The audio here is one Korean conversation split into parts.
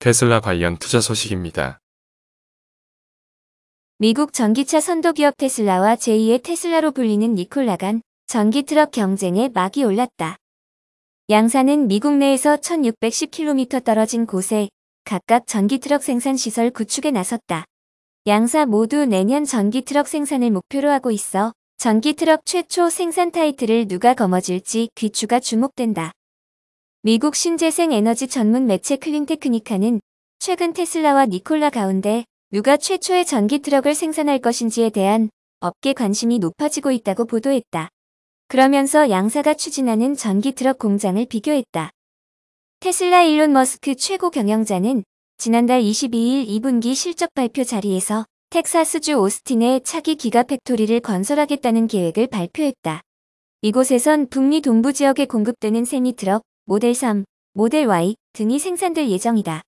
테슬라 관련 투자 소식입니다. 미국 전기차 선도기업 테슬라와 제2의 테슬라로 불리는 니콜라 간 전기트럭 경쟁에 막이 올랐다. 양사는 미국 내에서 1610km 떨어진 곳에 각각 전기트럭 생산 시설 구축에 나섰다. 양사 모두 내년 전기트럭 생산을 목표로 하고 있어 전기트럭 최초 생산 타이틀을 누가 거머쥘지 귀추가 주목된다. 미국 신재생 에너지 전문 매체 클린테크니카는 최근 테슬라와 니콜라 가운데 누가 최초의 전기트럭을 생산할 것인지에 대한 업계 관심이 높아지고 있다고 보도했다. 그러면서 양사가 추진하는 전기트럭 공장을 비교했다. 테슬라 일론 머스크 최고 경영자는 지난달 22일 2분기 실적 발표 자리에서 텍사스주 오스틴에 차기 기가팩토리를 건설하겠다는 계획을 발표했다. 이곳에선 북미 동부 지역에 공급되는 세미트럭, 모델 3, 모델 Y 등이 생산될 예정이다.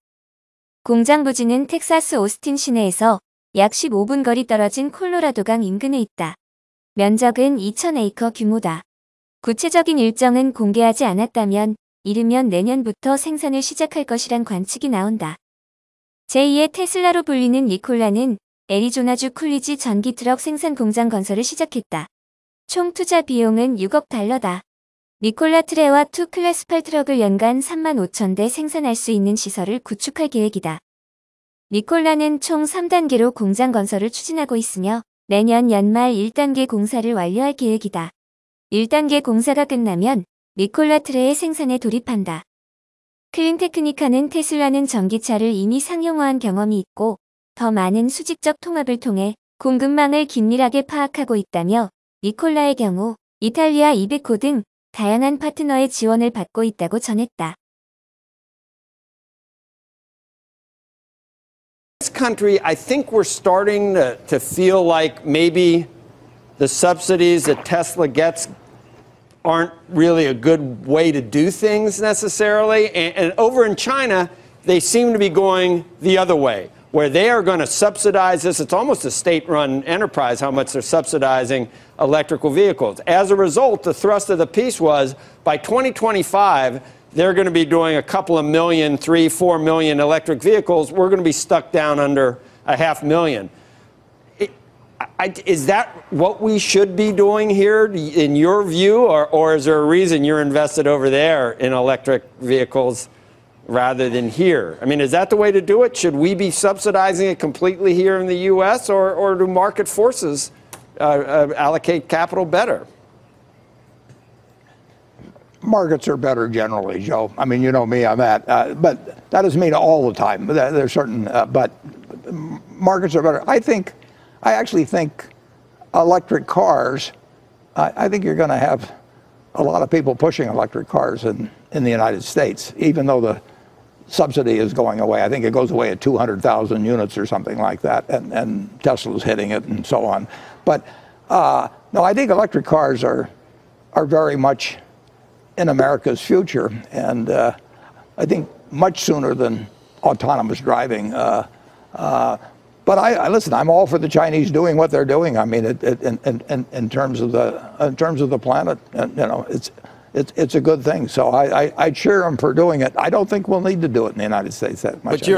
공장 부지는 텍사스 오스틴 시내에서 약 15분 거리 떨어진 콜로라도강 인근에 있다. 면적은 2,000에이커 규모다. 구체적인 일정은 공개하지 않았다면 이르면 내년부터 생산을 시작할 것이란 관측이 나온다. 제2의 테슬라로 불리는 니콜라는 애리조나주 쿨리지 전기트럭 생산 공장 건설을 시작했다. 총 투자 비용은 6억 달러다. 니콜라 트레와 2 클래스 8 트럭을 연간 35,000대 생산할 수 있는 시설을 구축할 계획이다. 니콜라는 총 3단계로 공장 건설을 추진하고 있으며 내년 연말 1단계 공사를 완료할 계획이다. 1단계 공사가 끝나면 니콜라 트레의 생산에 돌입한다. 클린테크니카는 테슬라는 전기차를 이미 상용화한 경험이 있고 더 많은 수직적 통합을 통해 공급망을 긴밀하게 파악하고 있다며 니콜라의 경우 이탈리아 이베코 등 다양한 파트너의 지원을 받고 있다고 전했다. This country, I think we're starting to feel like maybe the subsidies that Tesla gets aren't really a good way to do things necessarily. And over in China, they seem to be going the other way, where they are going to subsidize this. It's almost a state-run enterprise how much they're subsidizing electrical vehicles. As a result, the thrust of the piece was by 2025, they're going to be doing a couple of million, 3, 4 million electric vehicles. We're going to be stuck down under 500,000. Is that what we should be doing here, in your view, or is there a reason you're invested over there in electric vehicles rather than here? I mean, is that the way to do it? Should we be subsidizing it completely here in the U.S., or do market forces allocate capital better? Markets are better generally, Joe. I mean, you know me on that. But that doesn't mean all the time. There's certain, but markets are better. I actually think electric cars, I think you're going to have a lot of people pushing electric cars in the United States, even though the subsidy is going away. I think it goes away at 200,000 units or something like that, and Tesla's hitting it and so on. But no, I think electric cars are very much in America's future, and I think much sooner than autonomous driving. But I listen. I'm all for the Chinese doing what they're doing. I mean, in terms of the planet, you know, it's a good thing. So I cheer them for doing it. I don't think we'll need to do it in the United States that much.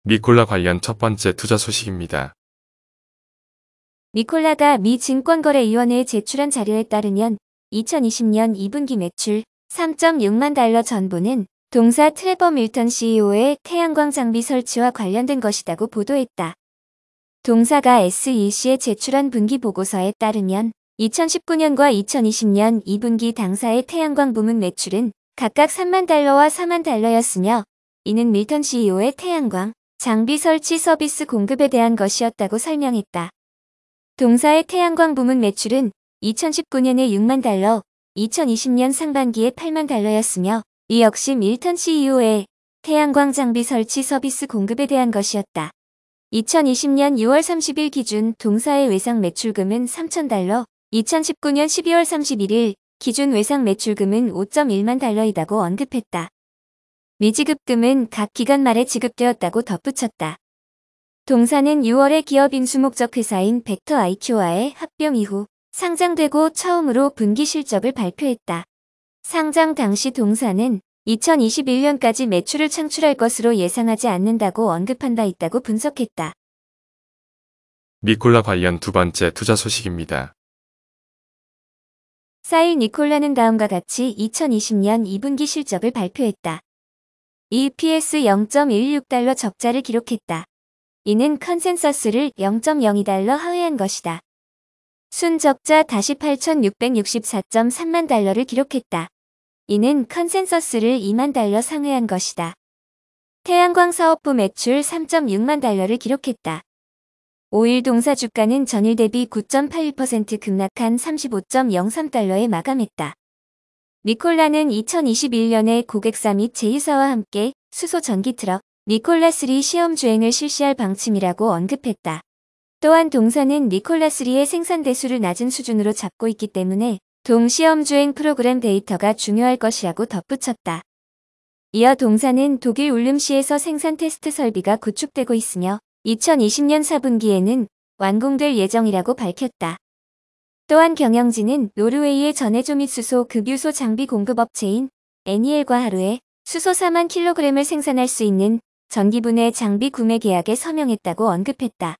니콜라 관련 첫 번째 투자 소식입니다. 니콜라가 미 증권거래위원회에 제출한 자료에 따르면 2020년 2분기 매출 3.6만 달러 전부는 동사 트레버 밀턴 CEO의 태양광 장비 설치와 관련된 것이라고 보도했다. 동사가 SEC에 제출한 분기 보고서에 따르면 2019년과 2020년 2분기 당사의 태양광 부문 매출은 각각 3만 달러와 4만 달러였으며 이는 밀턴 CEO의 태양광 장비 설치 서비스 공급에 대한 것이었다고 설명했다. 동사의 태양광 부문 매출은 2019년에 6만 달러, 2020년 상반기에 8만 달러였으며 이 역시 밀턴 CEO의 태양광 장비 설치 서비스 공급에 대한 것이었다. 2020년 6월 30일 기준 동사의 외상 매출금은 3,000달러, 2019년 12월 31일 기준 외상 매출금은 5.1만 달러이다고 언급했다. 미지급금은 각 기간 말에 지급되었다고 덧붙였다. 동사는 6월에 기업 인수 목적 회사인 벡터 IQ와의 합병 이후 상장되고 처음으로 분기 실적을 발표했다. 상장 당시 동사는 2021년까지 매출을 창출할 것으로 예상하지 않는다고 언급한 바 있다고 분석했다. 니콜라 관련 두 번째 투자 소식입니다. 사일 니콜라는 다음과 같이 2020년 2분기 실적을 발표했다. EPS 0.16달러 적자를 기록했다. 이는 컨센서스를 0.02달러 하회한 것이다. 순적자 다시 8,664.3만 달러를 기록했다. 이는 컨센서스를 2만 달러 상회한 것이다. 태양광 사업부 매출 3.6만 달러를 기록했다. 5일 동사 주가는 전일 대비 9.81% 급락한 35.03달러에 마감했다. 니콜라는 2021년에 고객사 및 제휴사와 함께 수소 전기 트럭 니콜라3 시험 주행을 실시할 방침이라고 언급했다. 또한 동사는 니콜라3의 생산 대수를 낮은 수준으로 잡고 있기 때문에 동시험 주행 프로그램 데이터가 중요할 것이라고 덧붙였다. 이어 동사는 독일 울름시에서 생산 테스트 설비가 구축되고 있으며 2020년 4분기에는 완공될 예정이라고 밝혔다. 또한 경영진은 노르웨이의 전해조 및 수소 급유소 장비 공급업체인 애니엘과 하루에 수소 4만 킬로그램을 생산할 수 있는 전기분해 장비 구매 계약에 서명했다고 언급했다.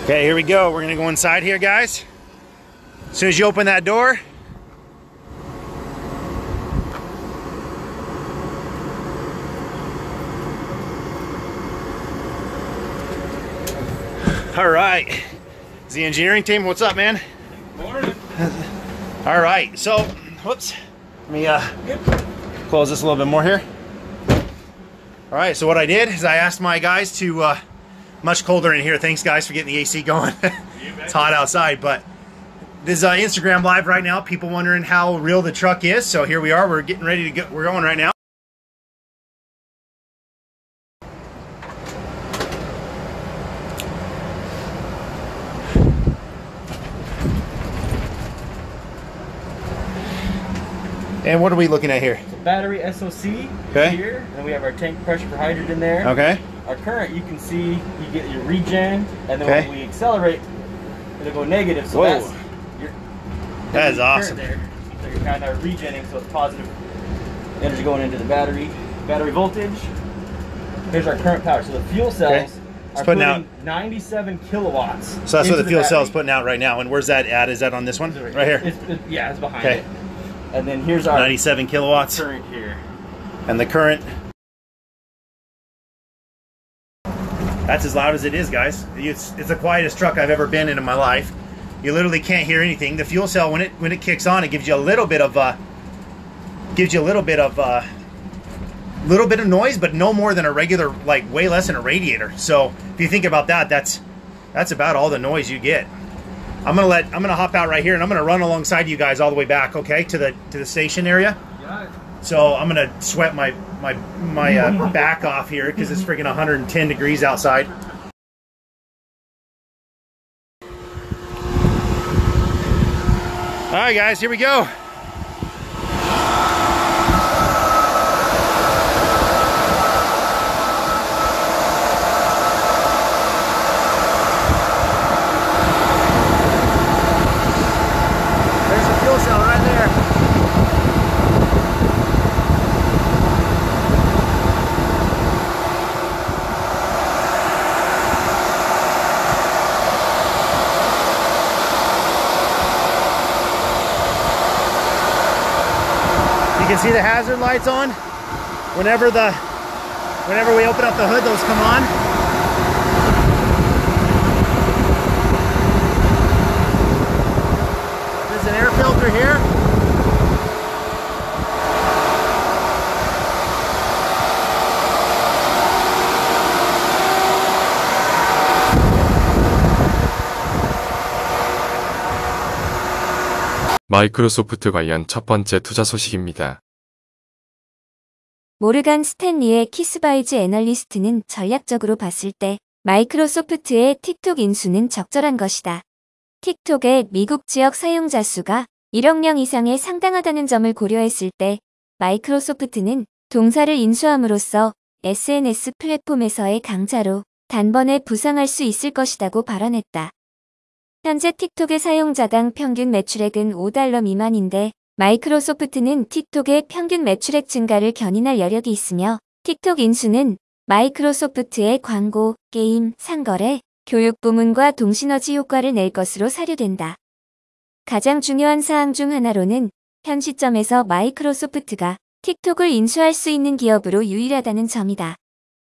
Okay, here we go. We're gonna go inside here, guys. As soon as you open that door, all right. It's the engineering team. What's up, man? Morning. All right. So, whoops. Let me close this a little bit more here. All right. So what I did is I asked my guys to. Much colder in here. Thanks, guys, for getting the AC going. It's hot outside, but this is Instagram Live right now. People wondering how real the truck is. So here we are. We're getting ready to go. We're going right now. And what are we looking at here? Battery SOC Okay. here, and we have our tank pressure for hydrogen there. Okay. Our current, you can see, you get your regen, and then Okay. when we accelerate, it'll go negative. So Whoa. that's your That is current awesome. there. So you're kind of regenning, so it's positive energy going into the battery. Battery voltage. Here's our current power. So the fuel cells are putting putting out 97 kilowatts. So that's what into the fuel cell is battery. putting out right now. And where's that at? Is that on this one? Right here. Yeah, it's behind Okay. it. And then here's our 97 kilowatts. current here. And the current. That's as loud as it is, guys. It's the quietest truck I've ever been in my life. You literally can't hear anything. The fuel cell, when it kicks on, it gives you a little bit of noise, but no more than a regular, like way less than a radiator. So if you think about that, that's about all the noise you get. I'm gonna hop out right here, and I'm gonna run alongside you guys all the way back, okay, to the station area. So I'm gonna sweat my back off here because it's freaking 110 degrees outside. All right, guys, here we go. There's the fuel cell right there. can see the hazard lights on. Whenever we open up the hood, those come on. There's an air filter here. 마이크로소프트 관련 첫 번째 투자 소식입니다. 모르간 스탠리의 키스바이즈 애널리스트는 전략적으로 봤을 때 마이크로소프트의 틱톡 인수는 적절한 것이다. 틱톡의 미국 지역 사용자 수가 1억 명 이상에 상당하다는 점을 고려했을 때 마이크로소프트는 동사를 인수함으로써 SNS 플랫폼에서의 강자로 단번에 부상할 수 있을 것이라고 발언했다. 현재 틱톡의 사용자당 평균 매출액은 $5 미만인데 마이크로소프트는 틱톡의 평균 매출액 증가를 견인할 여력이 있으며 틱톡 인수는 마이크로소프트의 광고, 게임, 상거래, 교육 부문과 동시너지 효과를 낼 것으로 사료된다. 가장 중요한 사항 중 하나로는 현 시점에서 마이크로소프트가 틱톡을 인수할 수 있는 기업으로 유일하다는 점이다.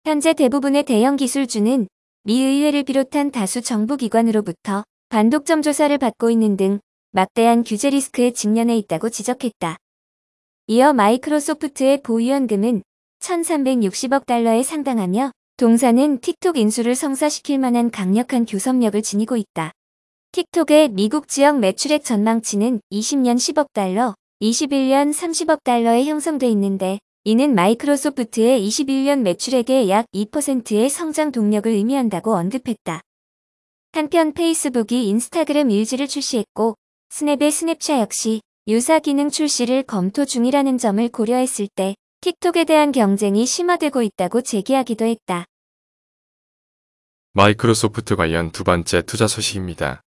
현재 대부분의 대형 기술주는 미 의회를 비롯한 다수 정부기관으로부터 반독점 조사를 받고 있는 등 막대한 규제 리스크에 직면해 있다고 지적했다. 이어 마이크로소프트의 보유현금은 $1,360억 달러에 상당하며 동사는 틱톡 인수를 성사시킬 만한 강력한 교섭력을 지니고 있다. 틱톡의 미국 지역 매출액 전망치는 20년 10억 달러, 21년 30억 달러에 형성돼 있는데 이는 마이크로소프트의 21년 매출액의 약 2%의 성장 동력을 의미한다고 언급했다. 한편 페이스북이 인스타그램 릴즈를 출시했고 스냅의 스냅차 역시 유사 기능 출시를 검토 중이라는 점을 고려했을 때 틱톡에 대한 경쟁이 심화되고 있다고 제기하기도 했다. 마이크로소프트 관련 두 번째 투자 소식입니다.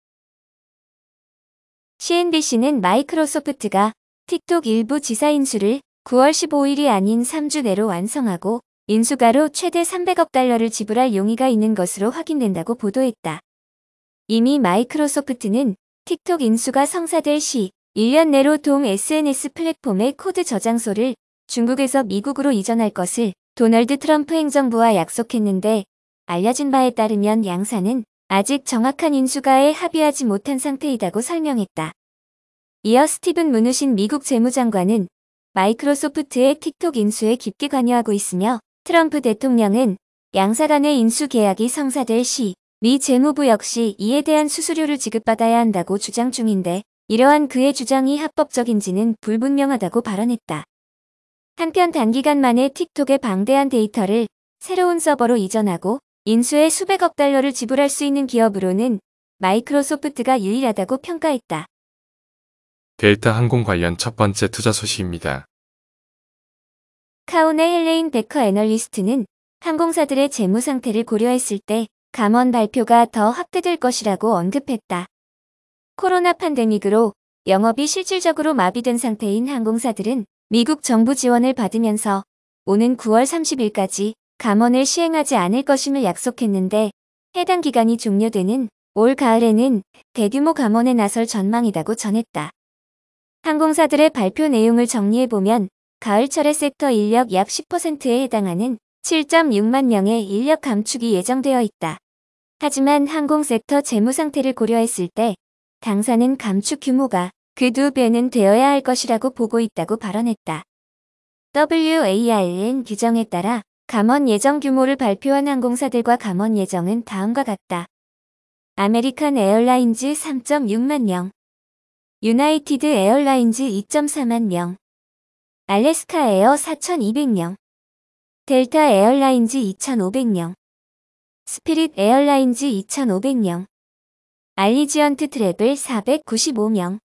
CNBC는 마이크로소프트가 틱톡 일부 지사 인수를 9월 15일이 아닌 3주 내로 완성하고 인수가로 최대 300억 달러를 지불할 용의가 있는 것으로 확인된다고 보도했다. 이미 마이크로소프트는 틱톡 인수가 성사될 시 1년 내로 동 SNS 플랫폼의 코드 저장소를 중국에서 미국으로 이전할 것을 도널드 트럼프 행정부와 약속했는데 알려진 바에 따르면 양사는 아직 정확한 인수가에 합의하지 못한 상태이다고 설명했다. 이어 스티븐 무누신 미국 재무장관은 마이크로소프트의 틱톡 인수에 깊게 관여하고 있으며 트럼프 대통령은 양사 간의 인수 계약이 성사될 시 미 재무부 역시 이에 대한 수수료를 지급받아야 한다고 주장 중인데 이러한 그의 주장이 합법적인지는 불분명하다고 발언했다. 한편 단기간 만에 틱톡의 방대한 데이터를 새로운 서버로 이전하고 인수에 수백억 달러를 지불할 수 있는 기업으로는 마이크로소프트가 유일하다고 평가했다. 델타 항공 관련 첫 번째 투자 소식입니다. 카운의 헬레인 베커 애널리스트는 항공사들의 재무 상태를 고려했을 때 감원 발표가 더 확대될 것이라고 언급했다. 코로나 팬데믹으로 영업이 실질적으로 마비된 상태인 항공사들은 미국 정부 지원을 받으면서 오는 9월 30일까지 감원을 시행하지 않을 것임을 약속했는데 해당 기간이 종료되는 올 가을에는 대규모 감원에 나설 전망이라고 전했다. 항공사들의 발표 내용을 정리해보면 가을철에 섹터 인력 약 10%에 해당하는 7.6만 명의 인력 감축이 예정되어 있다. 하지만 항공 섹터 재무 상태를 고려했을 때 당사는 감축 규모가 그 2배는 되어야 할 것이라고 보고 있다고 발언했다. WARN 규정에 따라 감원 예정 규모를 발표한 항공사들과 감원 예정은 다음과 같다. 아메리칸 에어라인즈 3.6만 명, 유나이티드 에어라인즈 2.4만 명, 알래스카 에어 4,200명, 델타 에어라인즈 2,500명, 스피릿 에어라인즈 2,500명, 알리지언트 트래블 495명.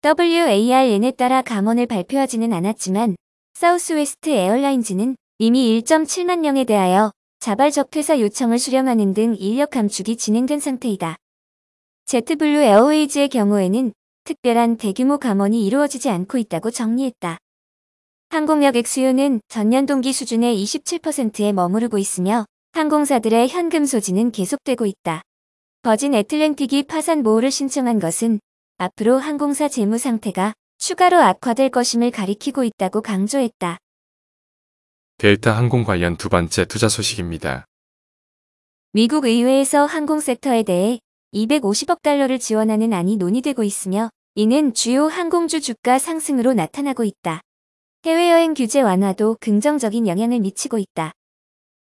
WARN에 따라 감원을 발표하지는 않았지만 사우스웨스트 에어라인즈는 이미 1.7만 명에 대하여 자발적 퇴사 요청을 수령하는 등 인력 감축이 진행된 상태이다. 제트블루 에어웨이즈의 경우에는 특별한 대규모 감원이 이루어지지 않고 있다고 정리했다. 항공여객 수요는 전년 동기 수준의 27%에 머무르고 있으며 항공사들의 현금 소진은 계속되고 있다. 버진 애틀랜틱이 파산 보호를 신청한 것은 앞으로 항공사 재무 상태가 추가로 악화될 것임을 가리키고 있다고 강조했다. 델타 항공 관련 두 번째 투자 소식입니다. 미국 의회에서 항공 섹터에 대해 250억 달러를 지원하는 안이 논의되고 있으며 이는 주요 항공주 주가 상승으로 나타나고 있다. 해외여행 규제 완화도 긍정적인 영향을 미치고 있다.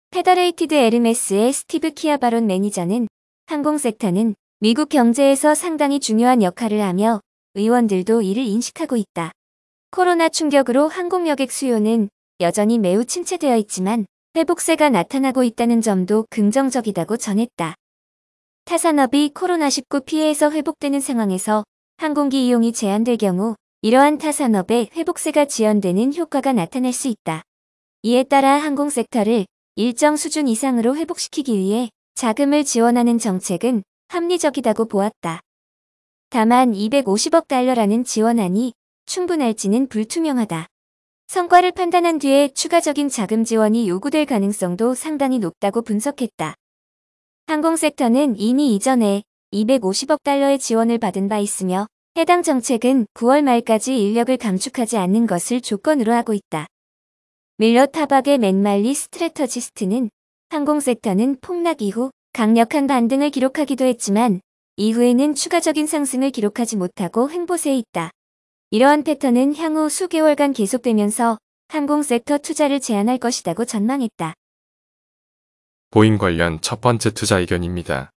페더레이티드 에르메스의 스티브 키아바론 매니저는 항공 섹터는 미국 경제에서 상당히 중요한 역할을 하며 의원들도 이를 인식하고 있다. 코로나 충격으로 항공 여객 수요는 여전히 매우 침체되어 있지만 회복세가 나타나고 있다는 점도 긍정적이다고 전했다. 타산업이 코로나19 피해에서 회복되는 상황에서 항공기 이용이 제한될 경우 이러한 타산업의 회복세가 지연되는 효과가 나타날 수 있다. 이에 따라 항공 섹터를 일정 수준 이상으로 회복시키기 위해 자금을 지원하는 정책은 합리적이다고 보았다. 다만 250억 달러라는 지원안이 충분할지는 불투명하다. 성과를 판단한 뒤에 추가적인 자금 지원이 요구될 가능성도 상당히 높다고 분석했다. 항공 섹터는 이미 이전에 250억 달러의 지원을 받은 바 있으며 해당 정책은 9월 말까지 인력을 감축하지 않는 것을 조건으로 하고 있다. 밀러 타박의 맨말리 스트래터지스트는 항공 섹터는 폭락 이후 강력한 반등을 기록하기도 했지만 이후에는 추가적인 상승을 기록하지 못하고 횡보세에 있다. 이러한 패턴은 향후 수개월간 계속되면서 항공 섹터 투자를 제한할 것이라고 전망했다. 보잉 관련 첫 번째 투자 의견입니다.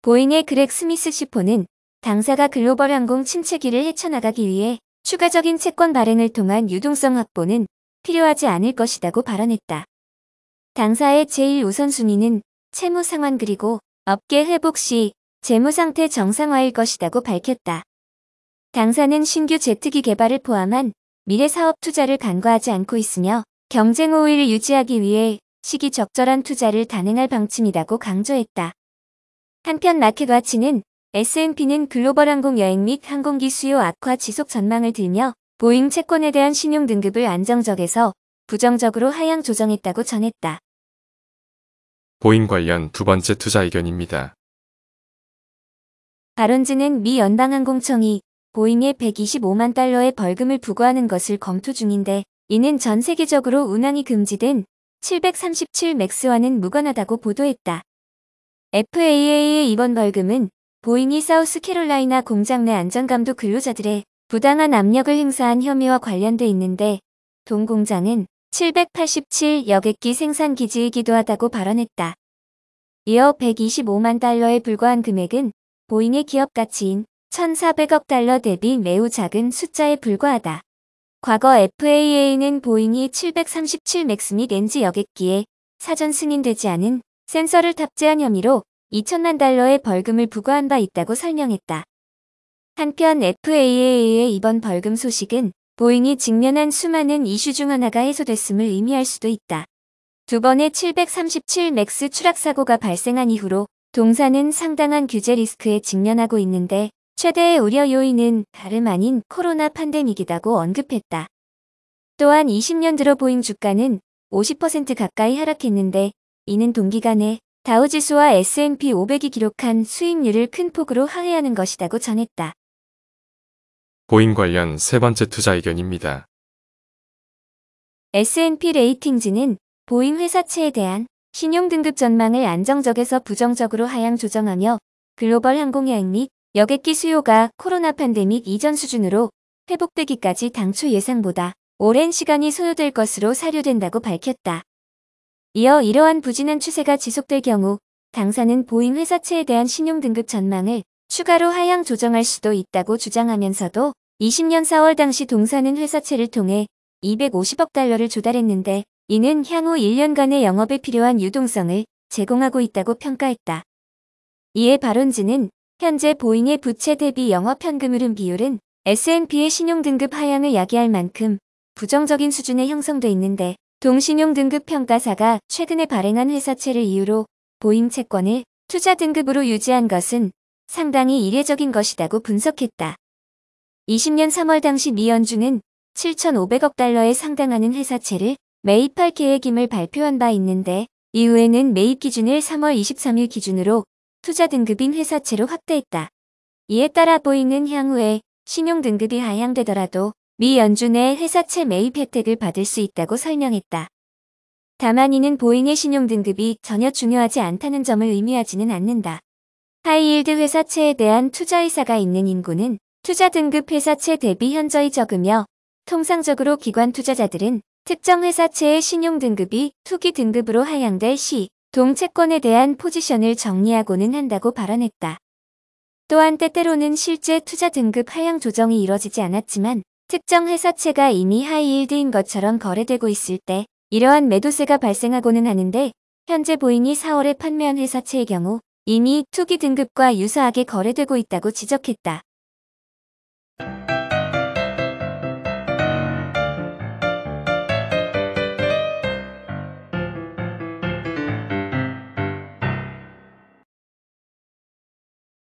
보잉의 그렉 스미스 CFO는 당사가 글로벌 항공 침체기를 헤쳐나가기 위해 추가적인 채권 발행을 통한 유동성 확보는 필요하지 않을 것이라고 발언했다. 당사의 제1우선순위는 채무 상환 그리고 업계 회복 시 재무 상태 정상화일 것이라고 밝혔다. 당사는 신규 제트기 개발을 포함한 미래 사업 투자를 간과하지 않고 있으며 경쟁 우위를 유지하기 위해 시기 적절한 투자를 단행할 방침이라고 강조했다. 한편 마켓와치는 S&P는 글로벌 항공 여행 및 항공기 수요 악화 지속 전망을 들며 보잉 채권에 대한 신용 등급을 안정적에서 부정적으로 하향 조정했다고 전했다. 보잉 관련 두 번째 투자 의견입니다. 바론즈는 미 연방항공청이 보잉에 125만 달러의 벌금을 부과하는 것을 검토 중인데 이는 전 세계적으로 운항이 금지된 737 맥스와는 무관하다고 보도했다. FAA의 이번 벌금은 보잉이 사우스캐롤라이나 공장 내 안전감독 근로자들의 부당한 압력을 행사한 혐의와 관련돼 있는데 동 공장은 787 여객기 생산 기지이기도 하다고 발언했다. 이어 125만 달러에 불과한 금액은 보잉의 기업 가치인 1,400억 달러 대비 매우 작은 숫자에 불과하다. 과거 FAA는 보잉이 737 맥스 및 NG 여객기에 사전 승인되지 않은 센서를 탑재한 혐의로 2천만 달러의 벌금을 부과한 바 있다고 설명했다. 한편 FAA의 이번 벌금 소식은 보잉이 직면한 수많은 이슈 중 하나가 해소됐음을 의미할 수도 있다. 두 번의 737 맥스 추락 사고가 발생한 이후로 동사는 상당한 규제 리스크에 직면하고 있는데 최대의 우려 요인은 다름 아닌 코로나 팬데믹이라고 언급했다. 또한 20년 들어 보잉 주가는 50% 가까이 하락했는데 이는 동기간에 다우지수와 S&P 500이 기록한 수익률을 큰 폭으로 하회하는 것이라고 전했다. 보잉 관련 세 번째 투자 의견입니다. S&P 레이팅즈는 보잉 회사채에 대한 신용등급 전망을 안정적에서 부정적으로 하향 조정하며 글로벌 항공여행 및 여객기 수요가 코로나 팬데믹 이전 수준으로 회복되기까지 당초 예상보다 오랜 시간이 소요될 것으로 사료된다고 밝혔다. 이어 이러한 부진한 추세가 지속될 경우 당사는 보잉 회사채에 대한 신용등급 전망을 추가로 하향 조정할 수도 있다고 주장하면서도 20년 4월 당시 동사는 회사채를 통해 250억 달러를 조달했는데 이는 향후 1년간의 영업에 필요한 유동성을 제공하고 있다고 평가했다. 이에 바론즈는 현재 보잉의 부채 대비 영업 현금 흐름 비율은 S&P의 신용등급 하향을 야기할 만큼 부정적인 수준에 형성돼 있는데 동신용등급 평가사가 최근에 발행한 회사채를 이유로 보잉 채권을 투자 등급으로 유지한 것은 상당히 이례적인 것이라고 분석했다. 20년 3월 당시 미 연준은 7,500억 달러에 상당하는 회사채를 매입할 계획임을 발표한 바 있는데 이후에는 매입 기준을 3월 23일 기준으로 투자 등급인 회사채로 확대했다. 이에 따라 보잉은 향후에 신용 등급이 하향되더라도 미 연주 내 회사채 매입 혜택을 받을 수 있다고 설명했다. 다만 이는 보잉의 신용 등급이 전혀 중요하지 않다는 점을 의미하지는 않는다. 하이힐드 회사채에 대한 투자 의사가 있는 인구는 투자 등급 회사채 대비 현저히 적으며 통상적으로 기관 투자자들은 특정 회사채의 신용 등급이 투기 등급으로 하향될 시 동채권에 대한 포지션을 정리하고는 한다고 발언했다. 또한 때때로는 실제 투자 등급 하향 조정이 이뤄지지 않았지만 특정 회사채가 이미 하이힐드인 것처럼 거래되고 있을 때 이러한 매도세가 발생하고는 하는데 현재 보잉이 4월에 판매한 회사채의 경우 이미 투기 등급과 유사하게 거래되고 있다고 지적했다.